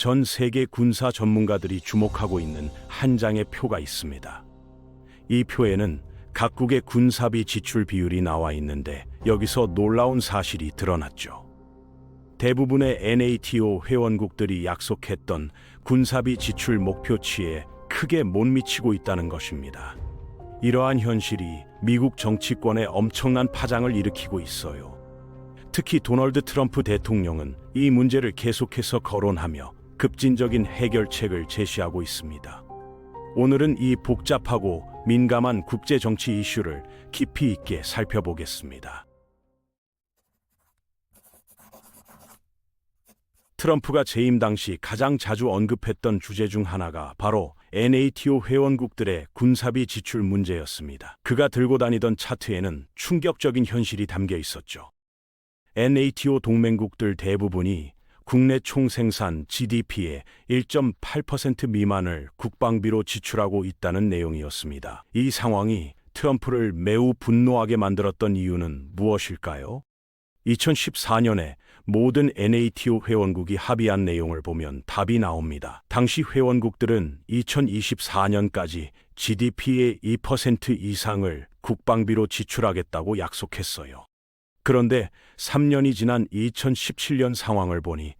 전 세계 군사 전문가들이 주목하고 있는 한 장의 표가 있습니다. 이 표에는 각국의 군사비 지출 비율이 나와 있는데 여기서 놀라운 사실이 드러났죠. 대부분의 NATO 회원국들이 약속했던 군사비 지출 목표치에 크게 못 미치고 있다는 것입니다. 이러한 현실이 미국 정치권에 엄청난 파장을 일으키고 있어요. 특히 도널드 트럼프 대통령은 이 문제를 계속해서 거론하며 급진적인 해결책을 제시하고 있습니다. 오늘은 이 복잡하고 민감한 국제 정치 이슈를 깊이 있게 살펴보겠습니다. 트럼프가 재임 당시 가장 자주 언급했던 주제 중 하나가 바로 NATO 회원국들의 군사비 지출 문제였습니다. 그가 들고 다니던 차트에는 충격적인 현실이 담겨 있었죠. NATO 동맹국들 대부분이 국내 총생산 GDP의 1.8% 미만을 국방비로 지출하고 있다는 내용이었습니다. 이 상황이 트럼프를 매우 분노하게 만들었던 이유는 무엇일까요? 2014년에 모든 NATO 회원국이 합의한 내용을 보면 답이 나옵니다. 당시 회원국들은 2024년까지 GDP의 2% 이상을 국방비로 지출하겠다고 약속했어요. 그런데 3년이 지난 2017년 상황을 보니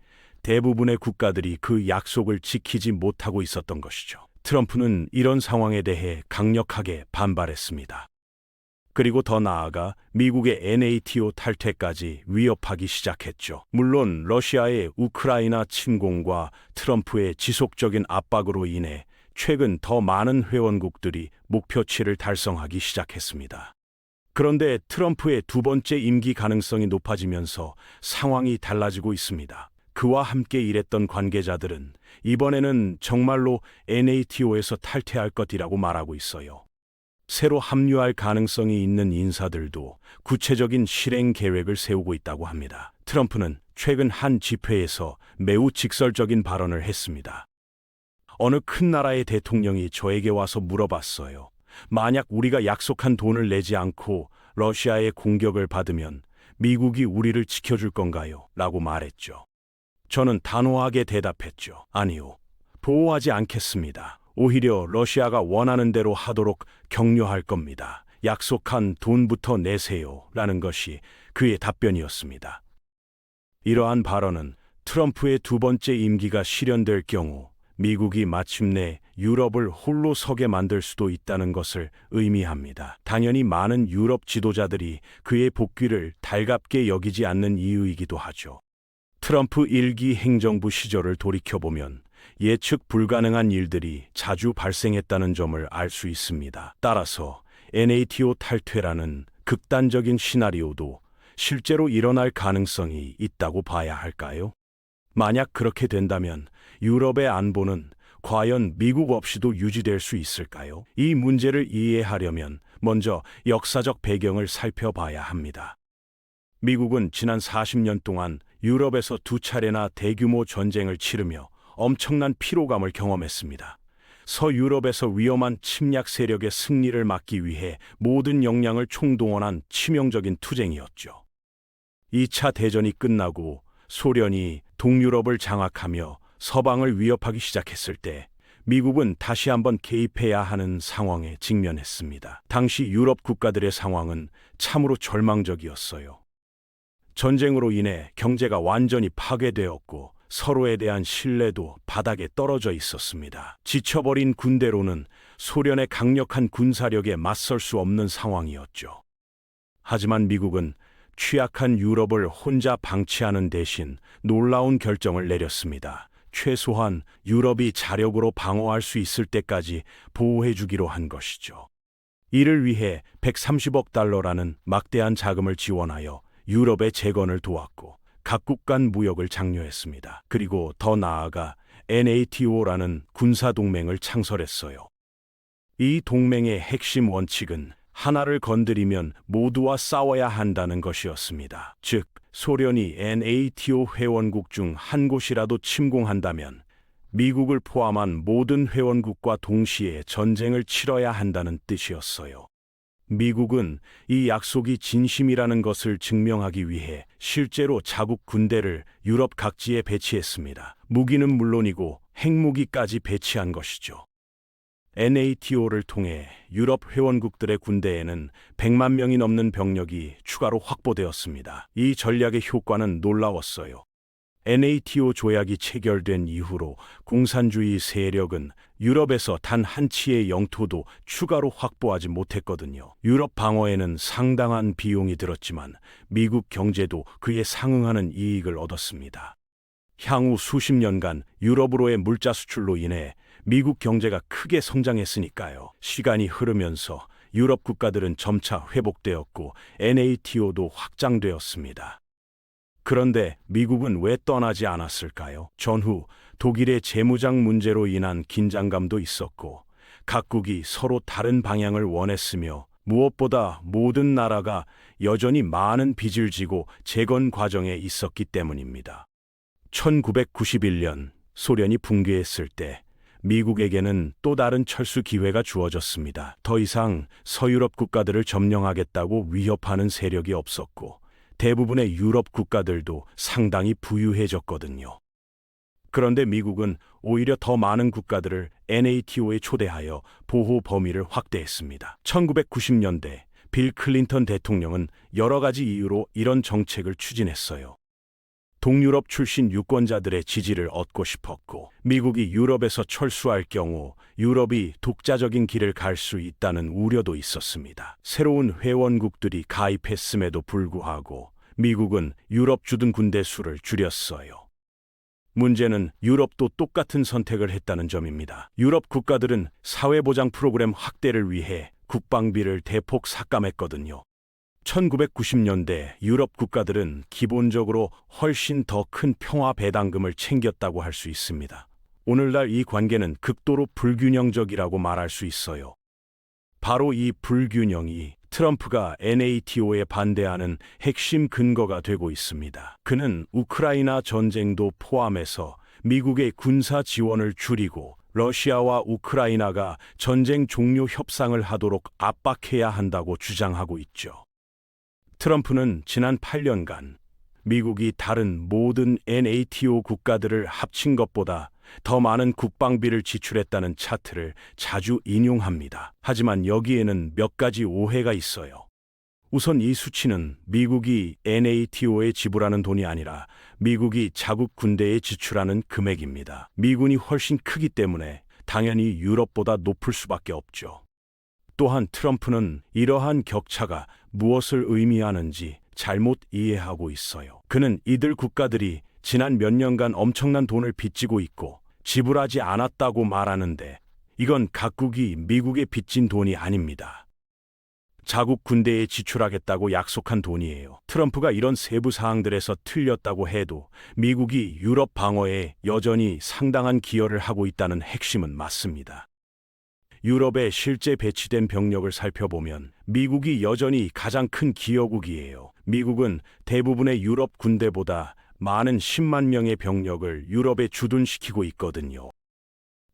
대부분의 국가들이 그 약속을 지키지 못하고 있었던 것이죠. 트럼프는 이런 상황에 대해 강력하게 반발했습니다. 그리고 더 나아가 미국의 NATO 탈퇴까지 위협하기 시작했죠. 물론 러시아의 우크라이나 침공과 트럼프의 지속적인 압박으로 인해 최근 더 많은 회원국들이 목표치를 달성하기 시작했습니다. 그런데 트럼프의 두 번째 임기 가능성이 높아지면서 상황이 달라지고 있습니다. 그와 함께 일했던 관계자들은 이번에는 정말로 NATO에서 탈퇴할 것이라고 말하고 있어요. 새로 합류할 가능성이 있는 인사들도 구체적인 실행 계획을 세우고 있다고 합니다. 트럼프는 최근 한 집회에서 매우 직설적인 발언을 했습니다. 어느 큰 나라의 대통령이 저에게 와서 물어봤어요. 만약 우리가 약속한 돈을 내지 않고 러시아의 공격을 받으면 미국이 우리를 지켜줄 건가요? 라고 말했죠. 저는 단호하게 대답했죠. 아니요. 보호하지 않겠습니다. 오히려 러시아가 원하는 대로 하도록 격려할 겁니다. 약속한 돈부터 내세요. 라는 것이 그의 답변이었습니다. 이러한 발언은 트럼프의 두 번째 임기가 실현될 경우 미국이 마침내 유럽을 홀로 서게 만들 수도 있다는 것을 의미합니다. 당연히 많은 유럽 지도자들이 그의 복귀를 달갑게 여기지 않는 이유이기도 하죠. 트럼프 1기 행정부 시절을 돌이켜보면 예측 불가능한 일들이 자주 발생했다는 점을 알 수 있습니다. 따라서 NATO 탈퇴라는 극단적인 시나리오도 실제로 일어날 가능성이 있다고 봐야 할까요? 만약 그렇게 된다면 유럽의 안보는 과연 미국 없이도 유지될 수 있을까요? 이 문제를 이해하려면 먼저 역사적 배경을 살펴봐야 합니다. 미국은 지난 40년 동안 유럽에서 두 차례나 대규모 전쟁을 치르며 엄청난 피로감을 경험했습니다. 서유럽에서 위험한 침략 세력의 승리를 막기 위해 모든 역량을 총동원한 치명적인 투쟁이었죠. 2차 대전이 끝나고 소련이 동유럽을 장악하며 서방을 위협하기 시작했을 때 미국은 다시 한번 개입해야 하는 상황에 직면했습니다. 당시 유럽 국가들의 상황은 참으로 절망적이었어요. 전쟁으로 인해 경제가 완전히 파괴되었고 서로에 대한 신뢰도 바닥에 떨어져 있었습니다. 지쳐버린 군대로는 소련의 강력한 군사력에 맞설 수 없는 상황이었죠. 하지만 미국은 취약한 유럽을 혼자 방치하는 대신 놀라운 결정을 내렸습니다. 최소한 유럽이 자력으로 방어할 수 있을 때까지 보호해주기로 한 것이죠. 이를 위해 130억 달러라는 막대한 자금을 지원하여 유럽의 재건을 도왔고 각국 간 무역을 장려했습니다. 그리고 더 나아가 NATO라는 군사동맹을 창설했어요. 이 동맹의 핵심 원칙은 하나를 건드리면 모두와 싸워야 한다는 것이었습니다. 즉, 소련이 NATO 회원국 중 한 곳이라도 침공한다면 미국을 포함한 모든 회원국과 동시에 전쟁을 치러야 한다는 뜻이었어요. 미국은 이 약속이 진심이라는 것을 증명하기 위해 실제로 자국 군대를 유럽 각지에 배치했습니다. 무기는 물론이고 핵무기까지 배치한 것이죠. NATO를 통해 유럽 회원국들의 군대에는 100만 명이 넘는 병력이 추가로 확보되었습니다. 이 전략의 효과는 놀라웠어요. NATO 조약이 체결된 이후로 공산주의 세력은 유럽에서 단 한 치의 영토도 추가로 확보하지 못했거든요. 유럽 방어에는 상당한 비용이 들었지만 미국 경제도 그에 상응하는 이익을 얻었습니다. 향후 수십 년간 유럽으로의 물자 수출로 인해 미국 경제가 크게 성장했으니까요. 시간이 흐르면서 유럽 국가들은 점차 회복되었고 NATO도 확장되었습니다. 그런데 미국은 왜 떠나지 않았을까요? 전후 독일의 재무장 문제로 인한 긴장감도 있었고 각국이 서로 다른 방향을 원했으며 무엇보다 모든 나라가 여전히 많은 빚을 지고 재건 과정에 있었기 때문입니다. 1991년 소련이 붕괴했을 때 미국에게는 또 다른 철수 기회가 주어졌습니다. 더 이상 서유럽 국가들을 점령하겠다고 위협하는 세력이 없었고 대부분의 유럽 국가들도 상당히 부유해졌거든요. 그런데 미국은 오히려 더 많은 국가들을 NATO에 초대하여 보호 범위를 확대했습니다. 1990년대 빌 클린턴 대통령은 여러 가지 이유로 이런 정책을 추진했어요. 동유럽 출신 유권자들의 지지를 얻고 싶었고, 미국이 유럽에서 철수할 경우 유럽이 독자적인 길을 갈 수 있다는 우려도 있었습니다. 새로운 회원국들이 가입했음에도 불구하고 미국은 유럽 주둔 군대 수를 줄였어요. 문제는 유럽도 똑같은 선택을 했다는 점입니다. 유럽 국가들은 사회보장 프로그램 확대를 위해 국방비를 대폭 삭감했거든요. 1990년대 유럽 국가들은 기본적으로 훨씬 더 큰 평화 배당금을 챙겼다고 할 수 있습니다. 오늘날 이 관계는 극도로 불균형적이라고 말할 수 있어요. 바로 이 불균형이 트럼프가 NATO에 반대하는 핵심 근거가 되고 있습니다. 그는 우크라이나 전쟁도 포함해서 미국의 군사 지원을 줄이고 러시아와 우크라이나가 전쟁 종료 협상을 하도록 압박해야 한다고 주장하고 있죠. 트럼프는 지난 8년간 미국이 다른 모든 NATO 국가들을 합친 것보다 더 많은 국방비를 지출했다는 차트를 자주 인용합니다. 하지만 여기에는 몇 가지 오해가 있어요. 우선 이 수치는 미국이 NATO에 지불하는 돈이 아니라 미국이 자국 군대에 지출하는 금액입니다. 미군이 훨씬 크기 때문에 당연히 유럽보다 높을 수밖에 없죠. 또한 트럼프는 이러한 격차가 무엇을 의미하는지 잘못 이해하고 있어요. 그는 이들 국가들이 지난 몇 년간 엄청난 돈을 빚지고 있고 지불하지 않았다고 말하는데 이건 각국이 미국에 빚진 돈이 아닙니다. 자국 군대에 지출하겠다고 약속한 돈이에요. 트럼프가 이런 세부 사항들에서 틀렸다고 해도 미국이 유럽 방어에 여전히 상당한 기여를 하고 있다는 핵심은 맞습니다. 유럽에 실제 배치된 병력을 살펴보면 미국이 여전히 가장 큰 기여국이에요. 미국은 대부분의 유럽 군대보다 많은 10만 명의 병력을 유럽에 주둔시키고 있거든요.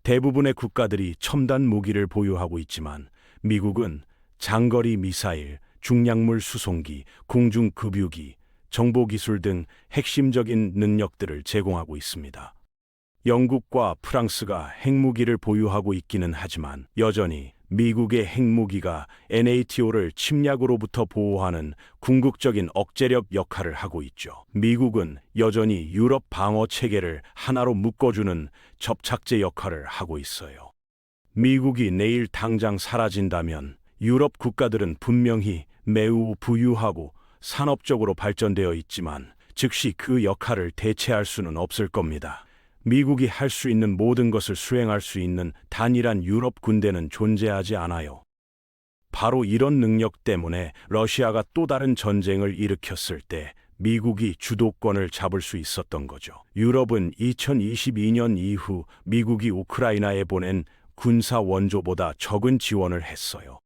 대부분의 국가들이 첨단 무기를 보유하고 있지만 미국은 장거리 미사일, 중량물 수송기, 공중급유기, 정보기술 등 핵심적인 능력들을 제공하고 있습니다. 영국과 프랑스가 핵무기를 보유하고 있기는 하지만 여전히 미국의 핵무기가 NATO를 침략으로부터 보호하는 궁극적인 억제력 역할을 하고 있죠. 미국은 여전히 유럽 방어 체계를 하나로 묶어주는 접착제 역할을 하고 있어요. 미국이 내일 당장 사라진다면 유럽 국가들은 분명히 매우 부유하고 산업적으로 발전되어 있지만 즉시 그 역할을 대체할 수는 없을 겁니다. 미국이 할 수 있는 모든 것을 수행할 수 있는 단일한 유럽 군대는 존재하지 않아요. 바로 이런 능력 때문에 러시아가 또 다른 전쟁을 일으켰을 때 미국이 주도권을 잡을 수 있었던 거죠. 유럽은 2022년 이후 미국이 우크라이나에 보낸 군사 원조보다 적은 지원을 했어요.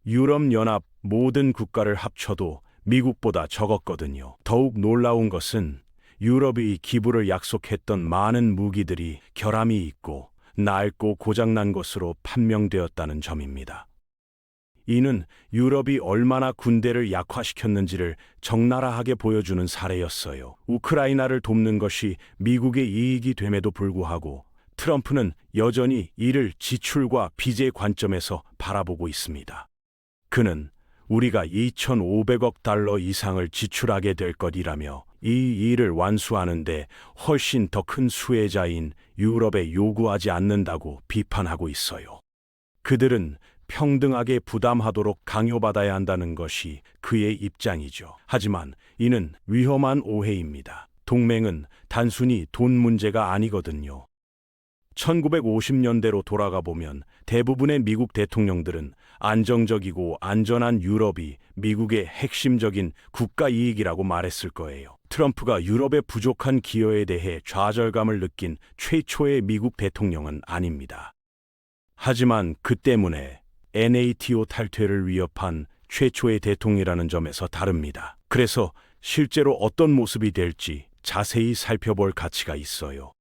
유럽연합 모든 국가를 합쳐도 미국보다 적었거든요. 더욱 놀라운 것은 유럽이 기부를 약속했던 많은 무기들이 결함이 있고 낡고 고장난 것으로 판명되었다는 점입니다. 이는 유럽이 얼마나 군대를 약화시켰는지를 적나라하게 보여주는 사례였어요. 우크라이나를 돕는 것이 미국의 이익이 됨에도 불구하고 트럼프는 여전히 이를 지출과 빚의 관점에서 바라보고 있습니다. 그는 우리가 2,500억 달러 이상을 지출하게 될 것이라며 이 일을 완수하는데 훨씬 더 큰 수혜자인 유럽에 요구하지 않는다고 비판하고 있어요. 그들은 평등하게 부담하도록 강요받아야 한다는 것이 그의 입장이죠. 하지만 이는 위험한 오해입니다. 동맹은 단순히 돈 문제가 아니거든요. 1950년대로 돌아가 보면 대부분의 미국 대통령들은 안정적이고 안전한 유럽이 미국의 핵심적인 국가 이익이라고 말했을 거예요. 트럼프가 유럽의 부족한 기여에 대해 좌절감을 느낀 최초의 미국 대통령은 아닙니다. 하지만 그 때문에 NATO 탈퇴를 위협한 최초의 대통령이라는 점에서 다릅니다. 그래서 실제로 어떤 모습이 될지 자세히 살펴볼 가치가 있어요.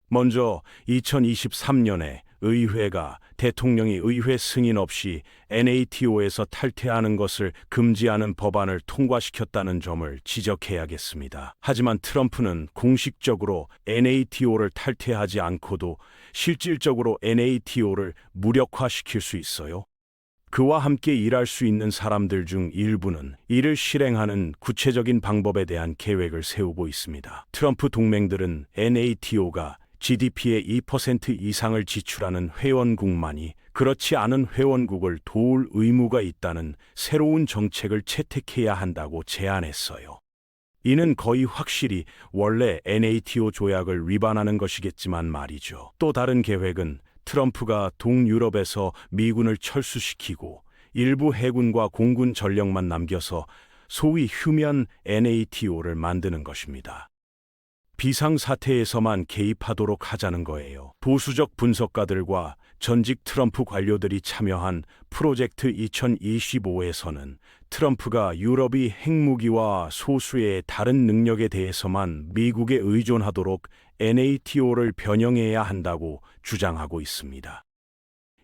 먼저 2023년에 의회가 대통령이 의회 승인 없이 NATO에서 탈퇴하는 것을 금지하는 법안을 통과시켰다는 점을 지적해야겠습니다. 하지만 트럼프는 공식적으로 NATO를 탈퇴하지 않고도 실질적으로 NATO를 무력화시킬 수 있어요. 그와 함께 일할 수 있는 사람들 중 일부는 이를 실행하는 구체적인 방법에 대한 계획을 세우고 있습니다. 트럼프 동맹들은 NATO가 GDP의 2% 이상을 지출하는 회원국만이 그렇지 않은 회원국을 도울 의무가 있다는 새로운 정책을 채택해야 한다고 제안했어요. 이는 거의 확실히 원래 NATO 조약을 위반하는 것이겠지만 말이죠. 또 다른 계획은 트럼프가 동유럽에서 미군을 철수시키고 일부 해군과 공군 전력만 남겨서 소위 휴면 NATO를 만드는 것입니다. 비상사태에서만 개입하도록 하자는 거예요. 보수적 분석가들과 전직 트럼프 관료들이 참여한 프로젝트 2025에서는 트럼프가 유럽이 핵무기와 소수의 다른 능력에 대해서만 미국에 의존하도록 NATO를 변형해야 한다고 주장하고 있습니다.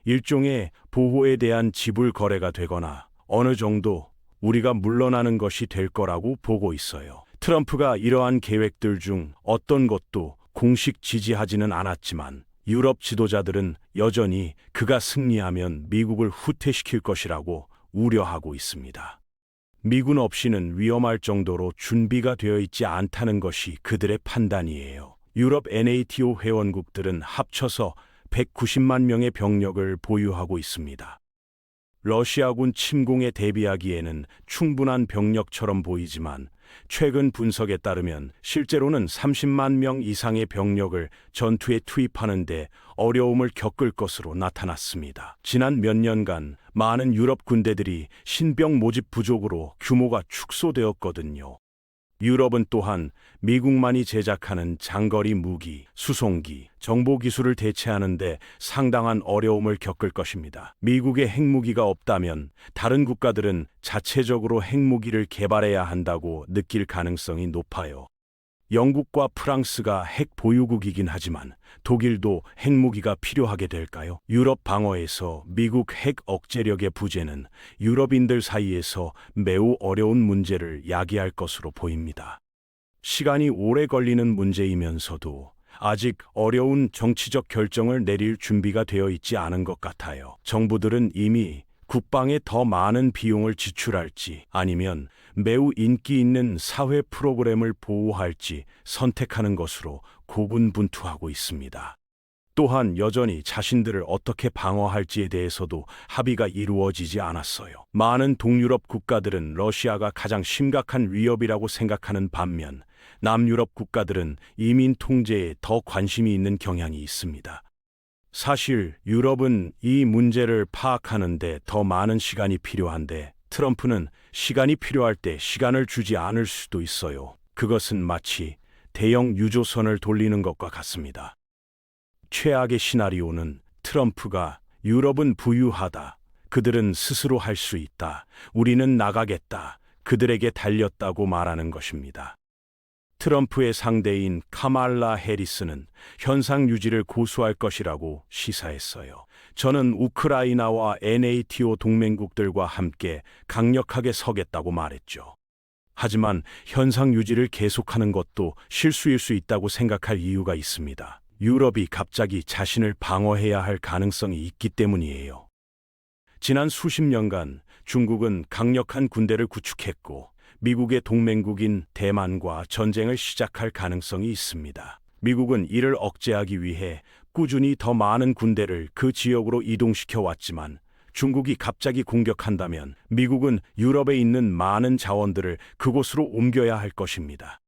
일종의 보호에 대한 지불 거래가 되거나 어느 정도 우리가 물러나는 것이 될 거라고 보고 있어요. 트럼프가 이러한 계획들 중 어떤 것도 공식 지지하지는 않았지만 유럽 지도자들은 여전히 그가 승리하면 미국을 후퇴시킬 것이라고 우려하고 있습니다. 미군 없이는 위험할 정도로 준비가 되어 있지 않다는 것이 그들의 판단이에요. 유럽 NATO 회원국들은 합쳐서 190만 명의 병력을 보유하고 있습니다. 러시아군 침공에 대비하기에는 충분한 병력처럼 보이지만 최근 분석에 따르면 실제로는 30만 명 이상의 병력을 전투에 투입하는데 어려움을 겪을 것으로 나타났습니다. 지난 몇 년간 많은 유럽 군대들이 신병 모집 부족으로 규모가 축소되었거든요. 유럽은 또한 미국만이 제작하는 장거리 무기, 수송기, 정보기술을 대체하는데 상당한 어려움을 겪을 것입니다. 미국의 핵무기가 없다면 다른 국가들은 자체적으로 핵무기를 개발해야 한다고 느낄 가능성이 높아요. 영국과 프랑스가 핵 보유국이긴 하지만 독일도 핵무기가 필요하게 될까요? 유럽 방어에서 미국 핵 억제력의 부재는 유럽인들 사이에서 매우 어려운 문제를 야기할 것으로 보입니다. 시간이 오래 걸리는 문제이면서도 아직 어려운 정치적 결정을 내릴 준비가 되어 있지 않은 것 같아요. 정부들은 이미 국방에 더 많은 비용을 지출할지 아니면 매우 인기 있는 사회 프로그램을 보호할지 선택하는 것으로 고군분투하고 있습니다. 또한 여전히 자신들을 어떻게 방어할지에 대해서도 합의가 이루어지지 않았어요. 많은 동유럽 국가들은 러시아가 가장 심각한 위협이라고 생각하는 반면 남유럽 국가들은 이민 통제에 더 관심이 있는 경향이 있습니다. 사실 유럽은 이 문제를 파악하는 데 더 많은 시간이 필요한데 트럼프는 시간이 필요할 때 시간을 주지 않을 수도 있어요. 그것은 마치 대형 유조선을 돌리는 것과 같습니다. 최악의 시나리오는 트럼프가 유럽은 부유하다, 그들은 스스로 할 수 있다, 우리는 나가겠다, 그들에게 달렸다고 말하는 것입니다. 트럼프의 상대인 카말라 해리스는 현상 유지를 고수할 것이라고 시사했어요. 저는 우크라이나와 NATO 동맹국들과 함께 강력하게 서겠다고 말했죠. 하지만 현상 유지를 계속하는 것도 실수일 수 있다고 생각할 이유가 있습니다. 유럽이 갑자기 자신을 방어해야 할 가능성이 있기 때문이에요. 지난 수십 년간 중국은 강력한 군대를 구축했고 미국의 동맹국인 대만과 전쟁을 시작할 가능성이 있습니다. 미국은 이를 억제하기 위해 꾸준히 더 많은 군대를 그 지역으로 이동시켜 왔지만 중국이 갑자기 공격한다면 미국은 유럽에 있는 많은 자원들을 그곳으로 옮겨야 할 것입니다.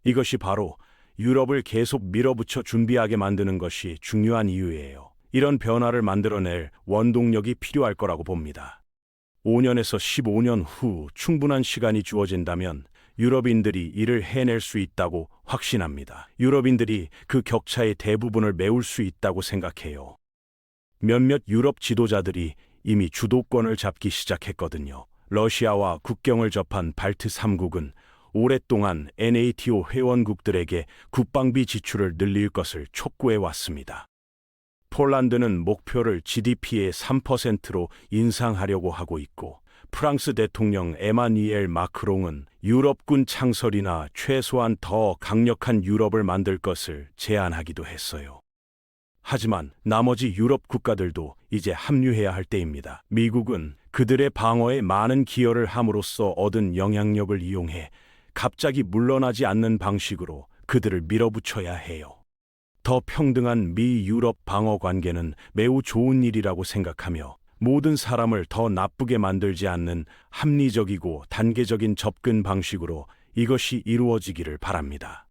이것이 바로 유럽을 계속 밀어붙여 준비하게 만드는 것이 중요한 이유예요. 이런 변화를 만들어낼 원동력이 필요할 거라고 봅니다. 5년에서 15년 후 충분한 시간이 주어진다면 유럽인들이 이를 해낼 수 있다고 확신합니다. 유럽인들이 그 격차의 대부분을 메울 수 있다고 생각해요. 몇몇 유럽 지도자들이 이미 주도권을 잡기 시작했거든요. 러시아와 국경을 접한 발트 3국은 오랫동안 NATO 회원국들에게 국방비 지출을 늘릴 것을 촉구해 왔습니다. 폴란드는 목표를 GDP의 3%로 인상하려고 하고 있고 프랑스 대통령 에마뉘엘 마크롱은 유럽군 창설이나 최소한 더 강력한 유럽을 만들 것을 제안하기도 했어요. 하지만 나머지 유럽 국가들도 이제 합류해야 할 때입니다. 미국은 그들의 방어에 많은 기여를 함으로써 얻은 영향력을 이용해 갑자기 물러나지 않는 방식으로 그들을 밀어붙여야 해요. 더 평등한 미-유럽 방어 관계는 매우 좋은 일이라고 생각하며 모든 사람을 더 나쁘게 만들지 않는 합리적이고 단계적인 접근 방식으로 이것이 이루어지기를 바랍니다.